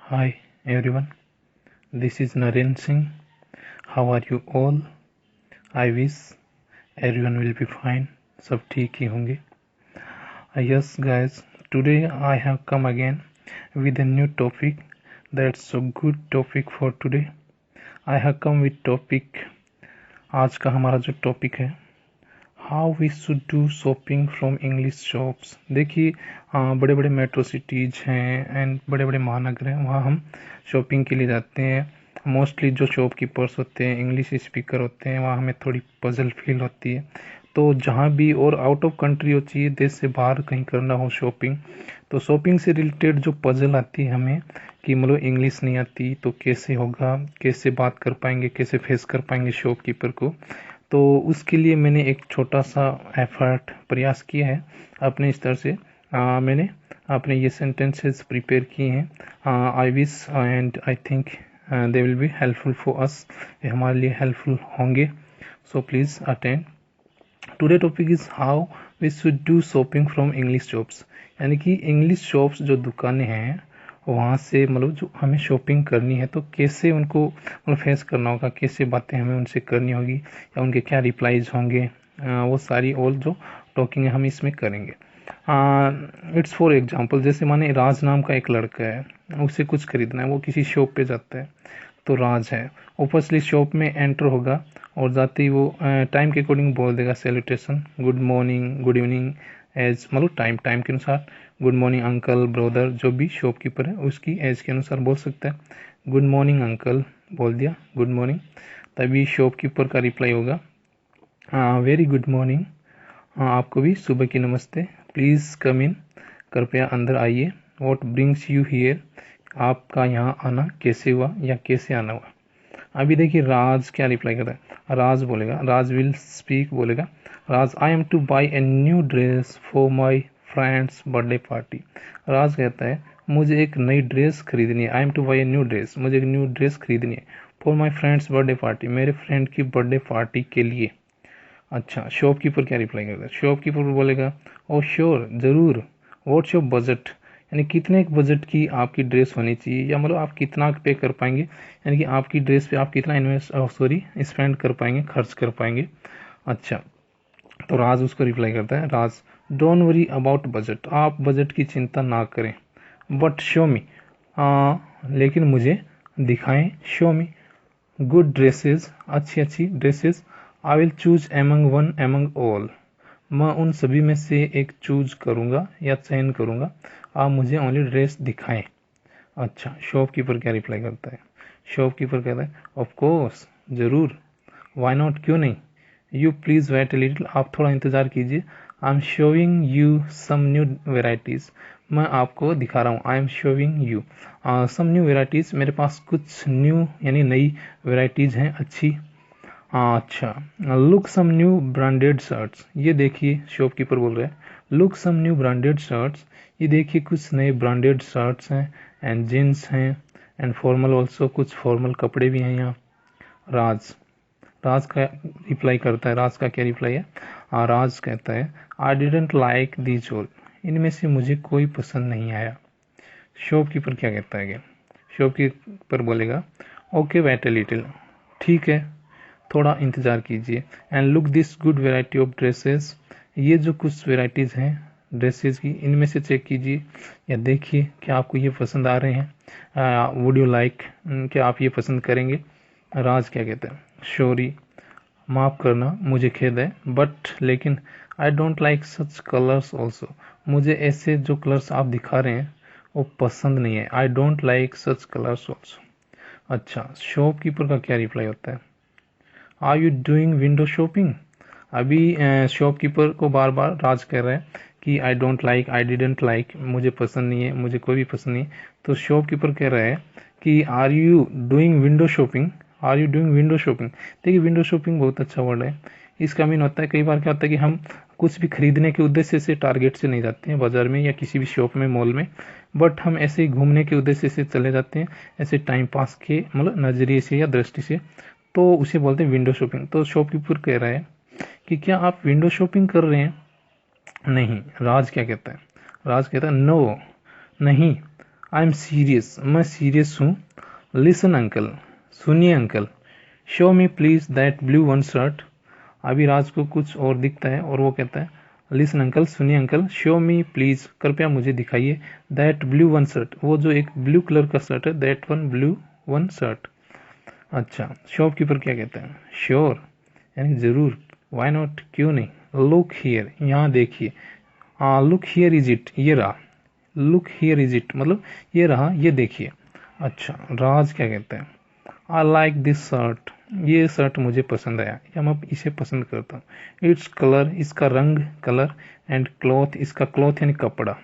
Hi everyone, this is Naren Singh. How are you all? I wish everyone will be fine. सब ठीक ही होंगे. Yes guys, today I have come again with a new topic. That's a good topic for today. I have come with topic. आज का हमारा जो topic है, how we should do shopping from English shops. देखिए, बड़े बड़े metro cities हैं and बड़े बड़े महानगर हैं, वहाँ हम शॉपिंग के लिए जाते हैं. मोस्टली जो शॉपकीपर्स होते हैं इंग्लिश स्पीकर होते हैं, वहाँ हमें थोड़ी पजल फील होती है. तो जहाँ भी और आउट ऑफ कंट्री हो, चाहिए देश से बाहर कहीं करना हो शॉपिंग, तो शॉपिंग से रिलेटेड जो पजल आती है हमें कि मतलब इंग्लिश नहीं आती तो कैसे होगा, कैसे बात कर पाएंगे, कैसे फेस कर पाएंगे शॉपकीपर को. तो उसके लिए मैंने एक छोटा सा एफर्ट प्रयास किया है अपने स्तर से. मैंने अपने ये सेंटेंसेस प्रिपेयर किए हैं. I wish and I think they will be helpful for us. ये हमारे लिए हेल्पफुल होंगे. So please attend. Today topic is how we should do shopping from English shops. यानी कि इंग्लिश शॉप्स जो दुकानें हैं वहाँ से मतलब जो हमें शॉपिंग करनी है तो कैसे उनको मतलब फेस करना होगा, कैसे बातें हमें उनसे करनी होगी या उनके क्या रिप्लाईज होंगे, वो सारी और जो टॉकिंग हम इसमें करेंगे. इट्स फॉर एग्जांपल, जैसे माने राज नाम का एक लड़का है, उसे कुछ खरीदना है, वो किसी शॉप पे जाता है तो राज है. ओपसली शॉप में एंटर होगा और जाते ही वो टाइम के अकॉर्डिंग बोल देगा salutation, good morning, good evening, as मतलब टाइम के अनुसार. गुड मॉर्निंग अंकल, ब्रदर, जो भी शॉपकीपर है उसकी एज के अनुसार बोल सकता है. गुड मॉर्निंग अंकल बोल दिया, गुड मॉर्निंग. तभी शॉपकीपर का रिप्लाई होगा वेरी गुड मॉर्निंग, आपको भी सुबह की नमस्ते. प्लीज़ कम इन, कृपया अंदर आइए. व्हाट ब्रिंग्स यू हियर, आपका यहाँ आना कैसे हुआ या कैसे आना हुआ. अभी देखिए राज क्या रिप्लाई करता है. राज बोलेगा, राज विल स्पीक, बोलेगा Raj I am to buy a new dress for my friends birthday party. Raj कहता है मुझे एक नई ड्रेस खरीदनी है. I am to buy a new dress, मुझे एक न्यू ड्रेस खरीदनी है. For my friends birthday party, मेरे फ्रेंड की बर्थडे पार्टी के लिए. अच्छा, शॉपकीपर क्या रिप्लाई करता है. शॉपकीपर बोलेगा ओ श्योर, ज़रूर. व्हाट्स योर बजट, यानी कितने बजट की आपकी ड्रेस होनी चाहिए, या मतलब आप कितना पे कर पाएंगे, यानी कि आपकी ड्रेस पे आप कितना स्पेंड कर पाएंगे, खर्च कर पाएंगे. अच्छा, तो राज उसको रिप्लाई करता है, राज डोंट वरी अबाउट बजट, आप बजट की चिंता ना करें. बट शो मी, लेकिन मुझे दिखाएं. शो मी गुड ड्रेसेस, अच्छी अच्छी dresses. I will choose among one among all, मैं उन सभी में से एक चूज करूंगा या चयन करूंगा, आप मुझे ओनली ड्रेस दिखाएं. अच्छा, शॉपकीपर क्या रिप्लाई करता है. शॉपकीपर कहता है ऑफ कोर्स, ज़रूर. वाई नॉट, क्यों नहीं. You please wait a little, आप थोड़ा इंतज़ार कीजिए. I am showing you some new varieties, मैं आपको दिखा रहा हूँ. I am showing you some new varieties, मेरे पास कुछ न्यू यानी नई वेराइटीज़ हैं अच्छी. अच्छा, look some new branded shirts, ये देखिए शॉपकीपर बोल रहे हैं look some new branded shirts, ये देखिए कुछ नए ब्रांडेड शर्ट्स हैं एंड जीन्स हैं एंड फॉर्मल ऑल्सो, कुछ फॉर्मल कपड़े भी हैं यहाँ. राज राज का रिप्लाई करता है. राज का क्या रिप्लाई है. राज कहता है आई डिडंट लाइक दीज ऑल, इनमें से मुझे कोई पसंद नहीं आया. शॉपकीपर क्या कहता है. शॉपकीपर बोलेगा ओके वेट ए लिटिल, ठीक है थोड़ा इंतज़ार कीजिए. And look this good variety of dresses, ये जो कुछ वेराइटीज़ हैं ड्रेसेस की, इनमें से चेक कीजिए या देखिए क्या आपको ये पसंद आ रहे हैं. वुड यू लाइक, क्या आप ये पसंद करेंगे. राज क्या कहता है सॉरी, माफ़ करना मुझे खेद है, बट लेकिन आई don't like such colours also, मुझे ऐसे जो कलर्स आप दिखा रहे हैं वो पसंद नहीं है. I don't like such colours also. अच्छा, शॉपकीपर का क्या रिप्लाई होता है. Are you doing window shopping, अभी शॉपकीपर को बार बार राज कह रहा है कि I don't like, I didn't like, मुझे पसंद नहीं है, मुझे कोई भी पसंद नहीं है. तो शॉपकीपर कह रहा है कि are you doing window shopping, are you doing window shopping. देखिए विंडो शॉपिंग बहुत अच्छा वर्ड है. इसका मीन होता है, कई बार क्या होता है कि हम कुछ भी खरीदने के उद्देश्य से, टारगेट से नहीं जाते हैं बाजार में या किसी भी शॉप में, मॉल में, बट हम ऐसे ही घूमने के उद्देश्य से चले जाते हैं, ऐसे टाइम पास के मतलब नज़रिए से या दृष्टि से, तो उसे बोलते हैं विंडो शॉपिंग. तो शॉपकीपर कह रहा है कि क्या आप विंडो शॉपिंग कर रहे हैं. नहीं. राज क्या कहता है. राज कहता है नो, नहीं. आई एम सीरियस, मैं सीरियस हूँ। लिसन अंकल, सुनिए uncle. Show me please that blue one shirt. अभी राज को कुछ और दिखता है और वो कहता है लिसन अंकल, सुनिए अंकल, शो मी प्लीज, कृपया मुझे दिखाइए, दैट ब्लू वन शर्ट, वो जो एक ब्लू कलर का शर्ट है, that one blue one shirt. अच्छा, शॉपकीपर क्या कहता है? श्योर, यानी जरूर, वाई नॉट, क्यों नहीं, लुक हियर, यहाँ देखिए, लुक हियर इज इट, ये रहा, लुक हियर इज इट मतलब ये रहा, ये देखिए। अच्छा, राज क्या कहता है? आई लाइक दिस शर्ट, ये शर्ट मुझे पसंद आया या मैं इसे पसंद करता हूँ। इट्स कलर, इसका रंग, कलर, एंड क्लॉथ, इसका क्लॉथ यानी कपड़ा।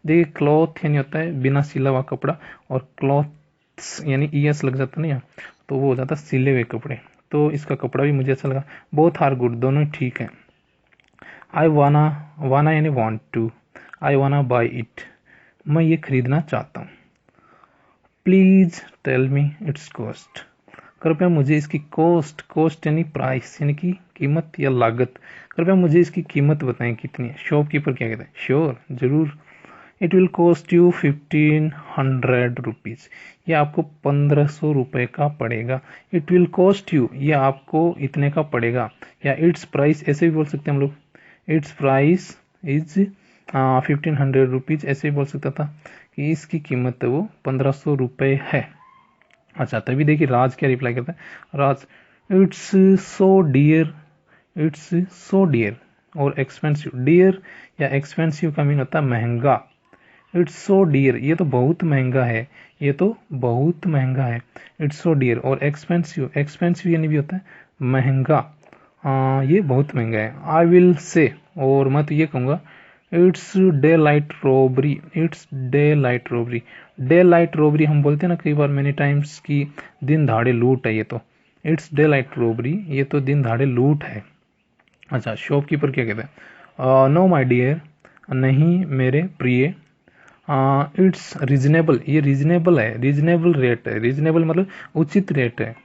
देखिए, क्लॉथ यानी होता है बिना सिला हुआ कपड़ा, और क्लॉथ्स यानी ईएस लग जाता नहीं, तो वो हो जाता सिले हुए कपड़े। तो इसका कपड़ा भी मुझे अच्छा लगा। बोथ आर गुड, दोनों ठीक है। आई वाना, वाना यानी वांट टू, आई वाना बाई इट, मैं ये खरीदना चाहता हूँ। Please tell me its cost, कृपया मुझे इसकी कॉस्ट, कॉस्ट यानी प्राइस यानी कि कीमत या लागत, कृपया मुझे इसकी कीमत बताएं कितनी है। शॉपकीपर क्या कहता है? श्योर, जरूर, it will cost you 1500 rupees, ये आपको 1500 रुपये का पड़ेगा। इट विल कॉस्ट यू, ये आपको इतने का पड़ेगा, या इट्स प्राइस ऐसे भी बोल सकते हैं हम लोग, इट्स प्राइस इज 1500 रुपीज, ऐसे भी बोल सकता था कि इसकी कीमत वो 1500 रुपये है। अच्छा, तभी देखिए राज क्या रिप्लाई करता है। Raj, it's so dear, it's so dear और एक्सपेंसिव। डियर या एक्सपेंसिव का मीन होता है महंगा। इट्स सो डियर, ये तो बहुत महंगा है, ये तो बहुत महंगा है। इट्स सो डियर, और एक्सपेंसिव, एक्सपेंसिव यानी भी होता है महंगा, ये बहुत महंगा है। आई विल से, और मैं तो ये कहूँगा, it's day light robbery, it's day light robbery. Day light robbery हम बोलते हैं ना कई बार, मैनी टाइम्स की दिन दहाड़े लूट है ये तो। इट्स डे लाइट रॉबरी, ये तो दिन दहाड़े लूट है। अच्छा, शॉपकीपर क्या कहते हैं? नो माय डियर, नहीं मेरे प्रिय, इट्स रीजनेबल, ये रीजनेबल है, रीजनेबल रेट है, रीजनेबल मतलब उचित रेट है।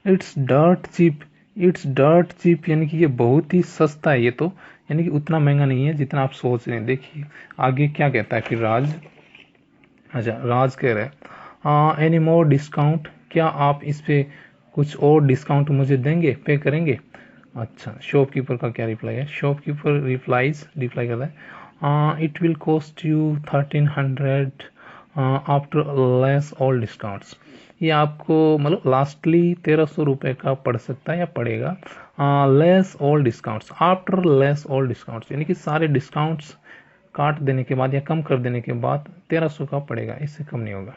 It's dirt cheap, it's dirt cheap यानी कि ये बहुत ही सस्ता है, ये तो यानी कि उतना महंगा नहीं है जितना आप सोच रहे हैं। देखिए आगे क्या कहता है फिर राज। अच्छा, राज कह रहे हैं एनी मोर डिस्काउंट, क्या आप इस पे कुछ और डिस्काउंट मुझे देंगे, पे करेंगे? अच्छा, शॉपकीपर का क्या रिप्लाई है? शॉपकीपर रिप्लाई करता है it will cost you 1300 after less all discounts, ये आपको मतलब लास्टली 1300 रुपये का पड़ सकता है या पड़ेगा, less all discounts, after less all discounts यानी कि सारे डिस्काउंट्स काट देने के बाद या कम कर देने के बाद 1300 का पड़ेगा, इससे कम नहीं होगा।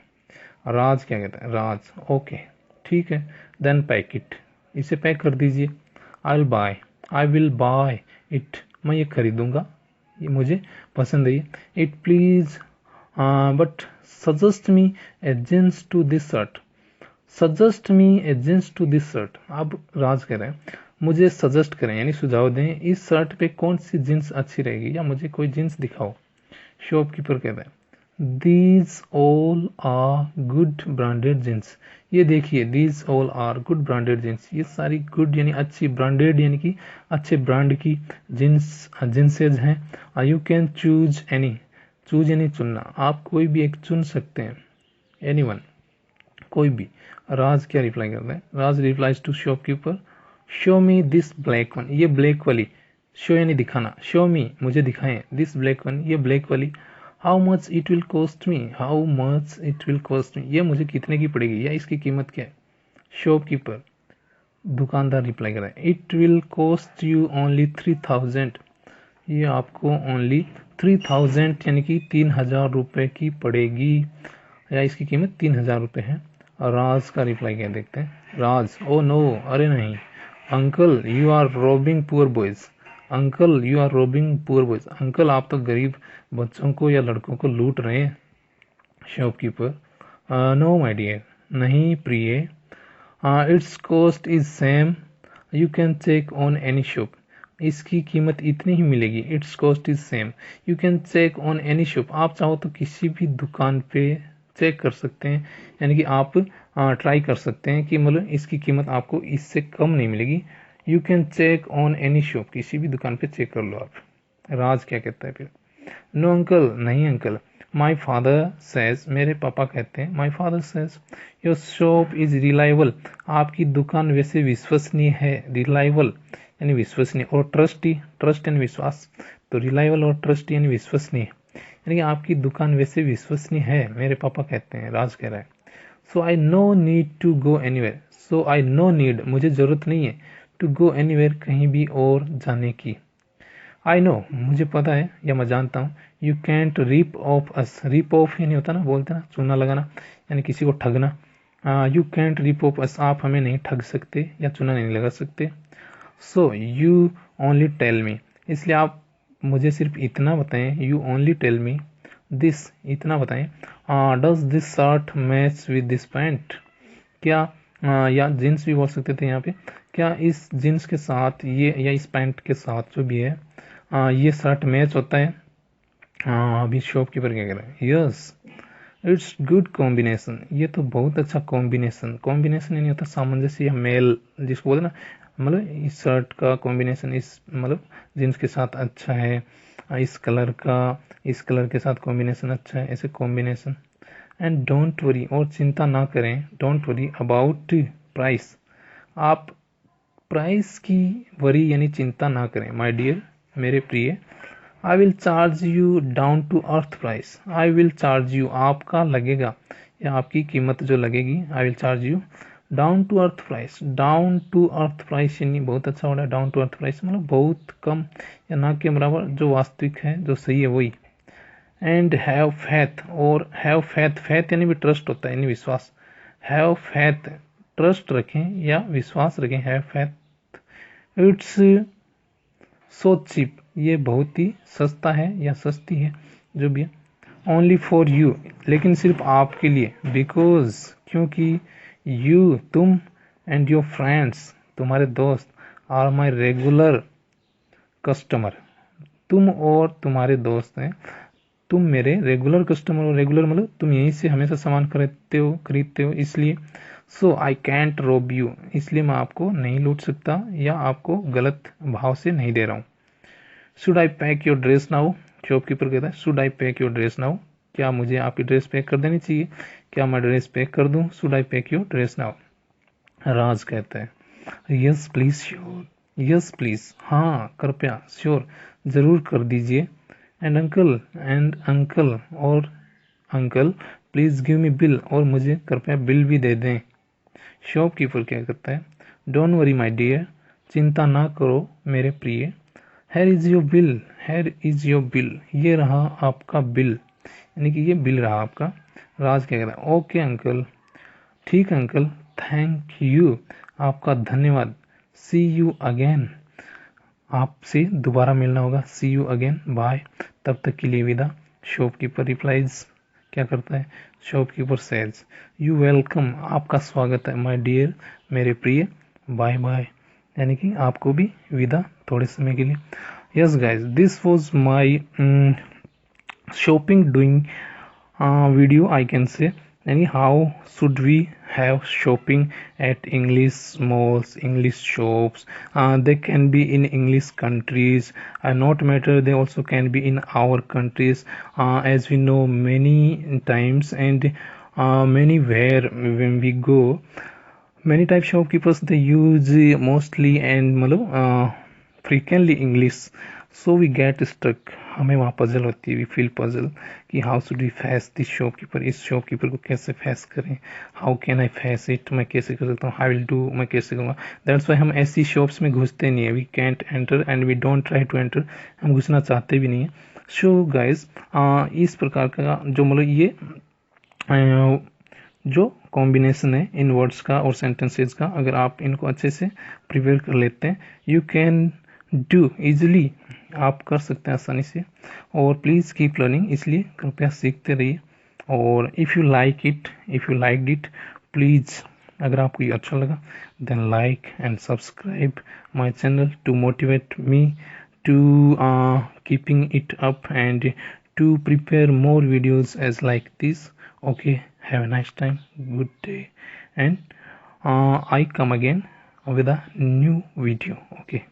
राज क्या कहता है? राज, ओके ठीक है, देन पैक इट, इसे पैक कर दीजिए। आई विल बाय इट, मैं ये खरीदूंगा, ये मुझे पसंद है। It please but suggest me a jeans to this shirt, suggest me a jeans to this shirt. अब राज कह रहे हैं मुझे सजेस्ट करें यानी सुझाव दें, इस शर्ट पे कौन सी जींस अच्छी रहेगी, या मुझे कोई जींस दिखाओ। शॉपकीपर कहता है these all are good branded jeans, ये देखिए these all are good branded jeans, ये सारी गुड यानी अच्छी, ब्रांडेड यानी कि अच्छे ब्रांड की जींसेज हैं। You can choose any, choose यानी चुनना, आप कोई भी एक चुन सकते हैं, एनी वन, कोई भी। राज क्या रिप्लाई करता है? Raj replies to shopkeeper show me this black one, ये ब्लैक वाली, शो यानी दिखाना, शो मी मुझे दिखाएं, दिस ब्लैक वन, ये ब्लैक वाली। How much it will cost me, how much it will cost me, ये मुझे कितने की पड़ेगी या इसकी कीमत क्या है? शॉपकीपर, दुकानदार रिप्लाई कर रहा है it will cost you only 3000, ये आपको ओनली 3000 यानी कि 3000 रुपये की पड़ेगी, या इसकी कीमत 3000 रुपये है। राज का रिप्लाई क्या देखते हैं। राज, ओ नो, अरे नहीं, uncle you are robbing poor boys, uncle you are robbing poor boys, uncle आप तो गरीब बच्चों को या लड़कों को लूट रहे हैं। शॉपकीपर, नो माय डियर, नहीं प्रिय, its cost is same, you can check on any shop, इसकी कीमत इतनी ही मिलेगी। Its cost is same, you can check on any shop, आप चाहो तो किसी भी दुकान पे चेक कर सकते हैं, यानी कि आप ट्राई कर सकते हैं कि मतलब इसकी कीमत आपको इससे कम नहीं मिलेगी। You can check on any shop, किसी भी दुकान पे चेक कर लो आप। राज क्या कहता है फिर? नो अंकल, नहीं अंकल। माई फादर सेज, मेरे पापा कहते हैं, my father says your shop is reliable, आपकी दुकान वैसे विश्वसनीय है। रिलायबल यानी विश्वसनीय, और ट्रस्टी, ट्रस्ट यानी विश्वास, तो रिलायबल और ट्रस्ट यानी विश्वसनीय, यानी कि आपकी दुकान वैसे विश्वसनीय है, मेरे पापा कहते हैं, राज कह रहा है। So I no need to go anywhere, so I no need, मुझे जरूरत नहीं है, टू गो एनीवेयर, कहीं भी और जाने की। आई नो, मुझे पता है या मैं जानता हूँ, you can't rip of us, rip off यानी होता ना, बोलते ना चूना लगाना, यानी किसी को ठगना। You can't rip of us, आप हमें नहीं ठग सकते या चूना नहीं लगा सकते। So you only tell me, इसलिए आप मुझे सिर्फ इतना बताएं, you only tell me this, इतना बताएं, does this shirt match with this pant, क्या या जीन्स भी बोल सकते थे यहाँ पे, क्या इस जीन्स के साथ ये या इस पैंट के साथ जो भी है ये शर्ट मैच होता है। अभी शॉपकीपर क्या कह रहा है, यस इट्स गुड कॉम्बिनेशन, ये तो बहुत अच्छा कॉम्बिनेशन, कॉम्बिनेशन नहीं होता सामंजस्य या मेल जिसको बोलते ना, मतलब इस शर्ट का कॉम्बिनेशन इस मतलब जीन्स के साथ अच्छा है, इस कलर का इस कलर के साथ कॉम्बिनेशन अच्छा है, ऐसे कॉम्बिनेशन। एंड डोंट वरी, और चिंता ना करें, डोंट वरी अबाउट प्राइस, आप प्राइस की वरी यानी चिंता ना करें, माय डियर, मेरे प्रिय। I will charge you down to earth price, I will charge you, आपका लगेगा या आपकी कीमत जो लगेगी, I will charge you down to earth price, down to earth price यानी बहुत अच्छा वर्ड है, डाउन टू अर्थ प्राइस मतलब बहुत कम या ना के बराबर, जो वास्तविक है जो सही है वही। एंड हैव फैथ, और हैव फैथ, फैथ यानी भी ट्रस्ट होता है यानी विश्वास, हैव फैथ ट्रस्ट रखें या विश्वास रखें, have faith, it's so cheap, ये बहुत ही सस्ता है या सस्ती है जो भी है। ओनली फॉर यू, लेकिन सिर्फ आपके लिए, बिकॉज क्योंकि यू तुम एंड योर फ्रेंड्स तुम्हारे दोस्त आर माई रेगुलर कस्टमर, तुम और तुम्हारे दोस्त हैं, तुम मेरे रेगुलर कस्टमर हो, रेगुलर मतलब तुम यहीं से हमेशा सामान खरीदते हो इसलिए। सो आई कैंट रोब यू, इसलिए मैं आपको नहीं लूट सकता या आपको गलत भाव से नहीं दे रहा हूँ। Should I pack your dress now, shopkeeper कहता है should I pack your dress now, क्या मुझे आपकी ड्रेस पैक कर देनी चाहिए, क्या मैं ड्रेस पैक कर दूं, should I pack your dress now. Raj कहता है yes please sure, yes please, हाँ कृपया, श्योर जरूर कर दीजिए। एंड अंकल और uncle please give me bill, और मुझे कृपया बिल भी दे दें। शॉपकीपर क्या करता है, डोंट वरी माय डियर, चिंता ना करो मेरे प्रिय, here is your bill, here is your bill, ये रहा आपका बिल, यानी कि ये बिल रहा आपका। राज क्या कह रहा है, ओके अंकल, ठीक है अंकल, थैंक यू, आपका धन्यवाद, सी यू अगेन, आपसे दोबारा मिलना होगा, सी यू अगेन, बाय, तब तक के लिए विदा। शॉपकीपर रिप्लाइज, क्या करता है, शॉपकीपर सेज यू वेलकम, आपका स्वागत है, माय डियर, मेरे प्रिय, बाय बाय, यानी कि आपको भी विदा थोड़े समय के लिए। Yes guys, this was my shopping doing video I can say, यानी how should we have shopping at English malls, English shops, they can be in English countries, not matter they also can be in our countries, as we know many times and many where when we go, many type shopkeepers they use mostly and मतलब frequently English, so we get stuck, हमें वहाँ puzzle होती है, we feel puzzle कि how should we face this shopkeeper, इस shopkeeper को कैसे face करें, how can I face it, मैं कैसे कर सकता हूँ, हाई विल डू, मैं कैसे करूँगा। दैट्स वाई हम ऐसी शॉप्स में घुसते नहीं है, we can't enter and we don't try to enter, हम घुसना चाहते भी नहीं है। सो गाइज इस प्रकार का जो मतलब ये जो कॉम्बिनेशन है इन वर्ड्स का और सेंटेंसेस का, अगर आप इनको अच्छे से प्रिपेयर कर लेते हैं, यू कैन डू इजिली, आप कर सकते हैं आसानी से। और प्लीज़ कीप लर्निंग, इसलिए कृपया सीखते रहिए। और if you like it please, अगर आपको ये अच्छा लगा then like and subscribe my channel to motivate me to keeping it up and to prepare more videos as like this. Okay, have a nice time, good day, and I come again with a new video. Okay.